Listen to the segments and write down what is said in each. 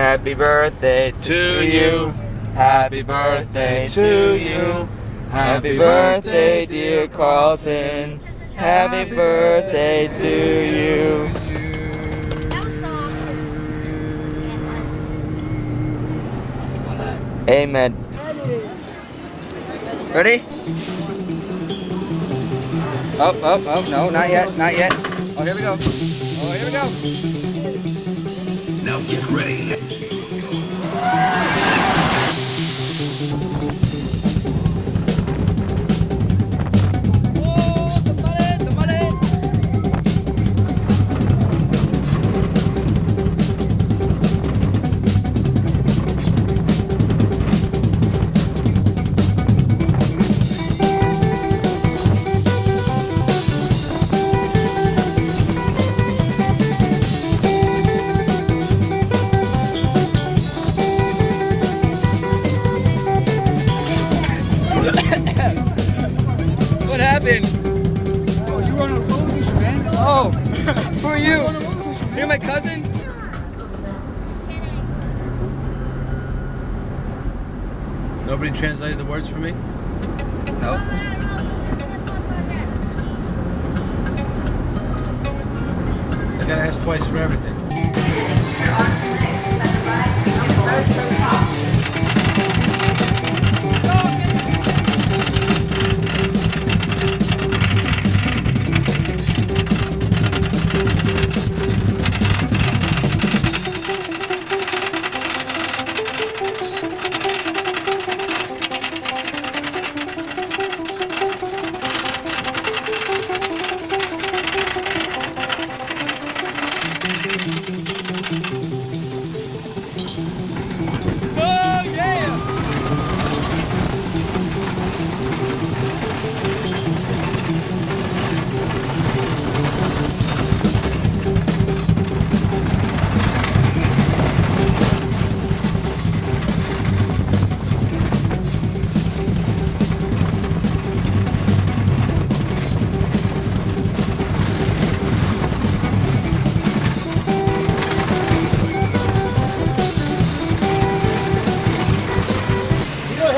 Happy birthday to you. Happy birthday to you. Happy birthday, dear Carlton. Happy birthday to you. Amen. Ready? Oh, no, not yet, not yet. Oh, here we go. Oh, here we go. Now get ready. What happened? Oh, you run on a roller coaster, man? Oh, who are you? You're my cousin? Nobody translated the words for me? No. I gotta ask twice for everything.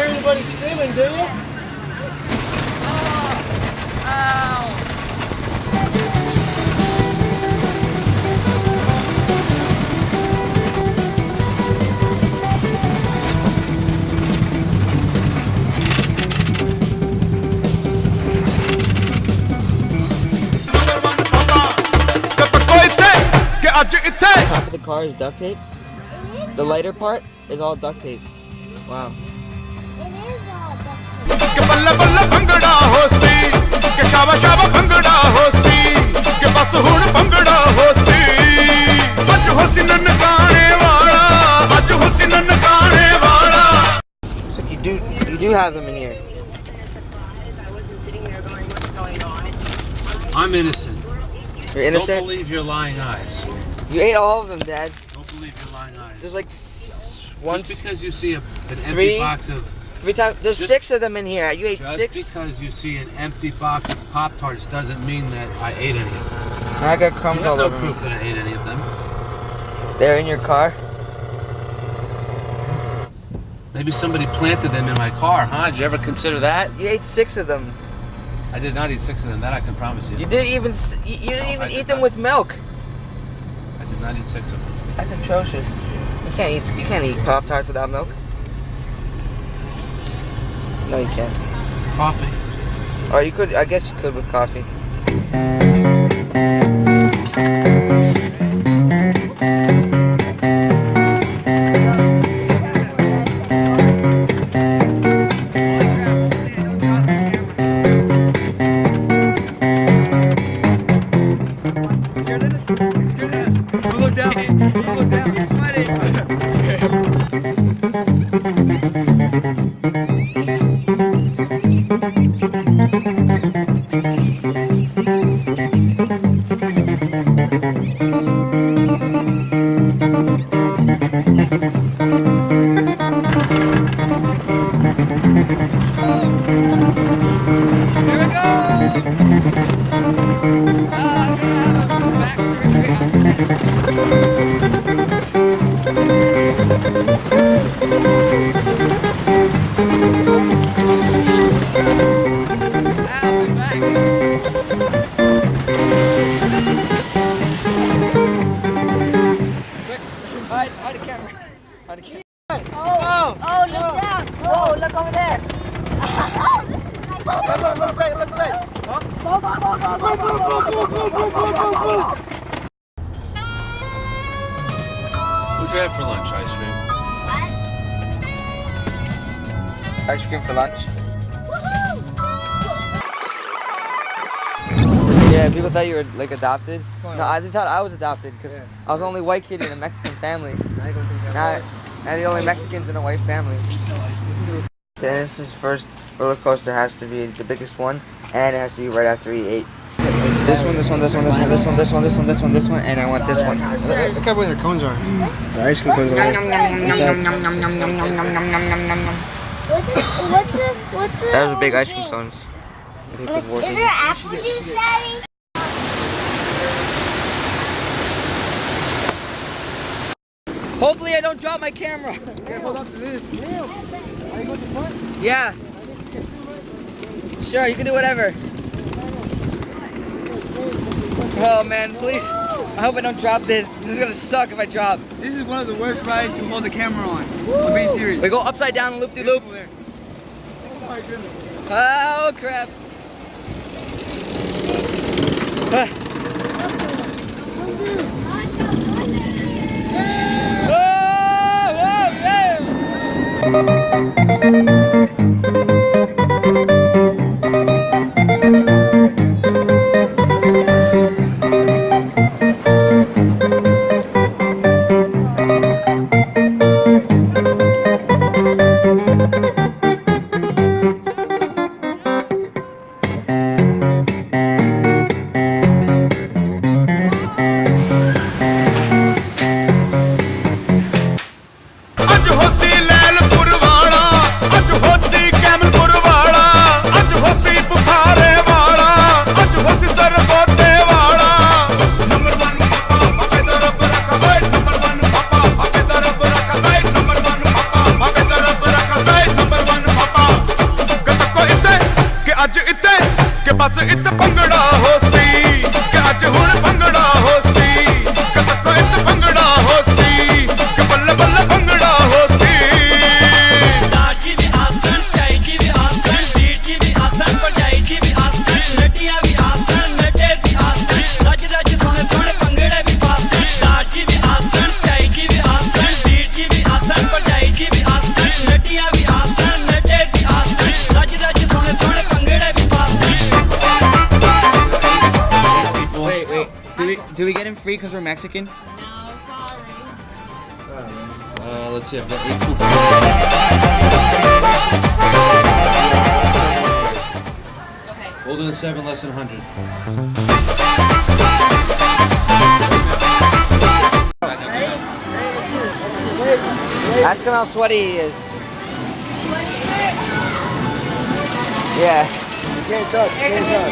Anybody screaming, do you? The top of the car is duct tape. The lighter part is all duct tape. Wow. So you do have them in here. I'm innocent. You're innocent? Don't believe your lying eyes. You ate all of them, Dad. Don't believe your lying eyes. There's like one, just because you see an three, empty box of... Three times. There's just, 6 of them in here. You ate just 6? Just because you see an empty box of Pop-Tarts doesn't mean that I ate any of them. I got crumbs You have all no over proof me. that I ate any of them. They're in your car? Maybe somebody planted them in my car, huh? Did you ever consider that? You ate 6 of them. I did not eat 6 of them, that I can promise you. You didn't even eat them with milk. I did not eat 6 of them. That's atrocious. You can't eat Pop-Tarts without milk. No, you can't. Coffee. Or you could, I guess you could with coffee. Look down. You're sweating. Hide the camera. Hide the camera. Oh, look down. Whoa, look over there. Look back. What'd you have for lunch? Ice cream? Ice cream for lunch. Yeah, people thought you were like adopted. No, I thought I was adopted because I was the only white kid in a Mexican family. Now the only Mexicans in a white family. Dennis's first roller coaster has to be the biggest one, and it has to be right after he ate. This one, and I want this one. Look at where their cones are. The ice cream cones are there. What's it? Those are big ice cream cones. Is there apple juice, Daddy? Hopefully I don't drop my camera. Hold up to this. Yeah. Sure, you can do whatever. Oh man, please. I hope I don't drop this. This is gonna suck if I drop. This is one of the worst rides to hold the camera on. I'm being serious. We go upside down and loop de loop. Oh my goodness. Oh crap. Ah. बस इत भंगड़ा हो सी कि अज हुण भंगड़ा हो सी कि तको इत भंगड़ा हो सी कि बल्ले बल्ले भंगड़ा हो सी लागी भी आसन चाइजी भी आसन डीजी भी आसन पजाइजी भी आसन नटिया भी आसन नटे भी आसन रज रज सोने सोने भंगड़े भी आसन लागी भी आसन चाइजी भी आसन डीजी भी आसन पजाइजी भी आसन नटिया भी आसन नटे भी आसन रज रज सोने सोने भंगड़े भी Wait. Do we get him free because we're Mexican? No, sorry. Let's see. I've got 8 coupons. Older than 7, less than 100. Ask him how sweaty he is. Yeah. You can't touch. You can't touch.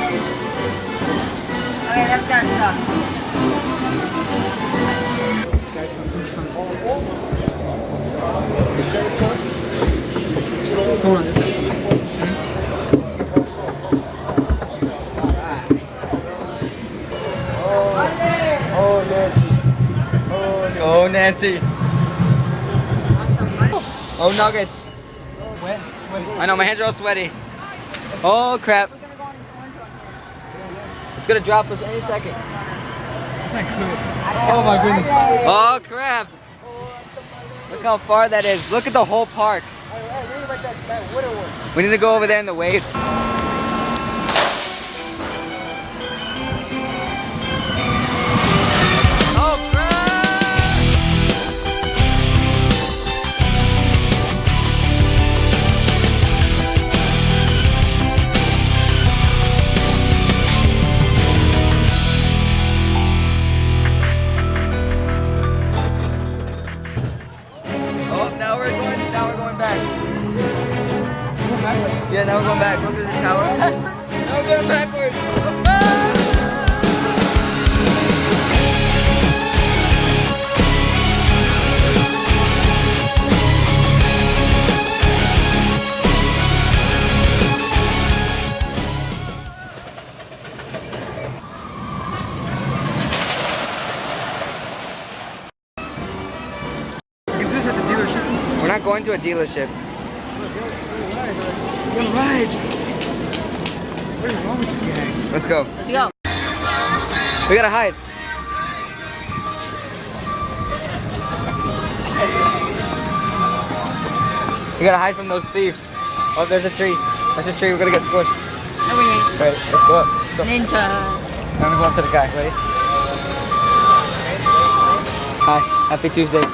Okay, that's gonna suck. Guys, come. Someone on this side. Oh, Nancy. Oh, Nancy. Oh, nuggets. Wet, sweaty. I know, my hands are all sweaty. Oh, crap. It's gonna drop us any second. That's not good. Oh my goodness. Oh, crap. Look how far that is. Look at the whole park. We need to go over there in the wave. Oh, crap. Oh, now we're going back. Yeah, now we're going back. Look at the tower. Now we're going backwards. We're not going to a dealership. Good rides. What is wrong with you guys? Let's go. Let's go. We gotta hide. We gotta hide from those thieves. Oh, there's a tree. There's a tree. We're gonna get squished. Oh, wait. Right, let's go up. Let's go. Ninja. I'm gonna go up to the guy. Ready? Hi. Happy Tuesday.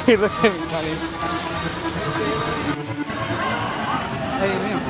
He looked at me funny. Hey, Liam.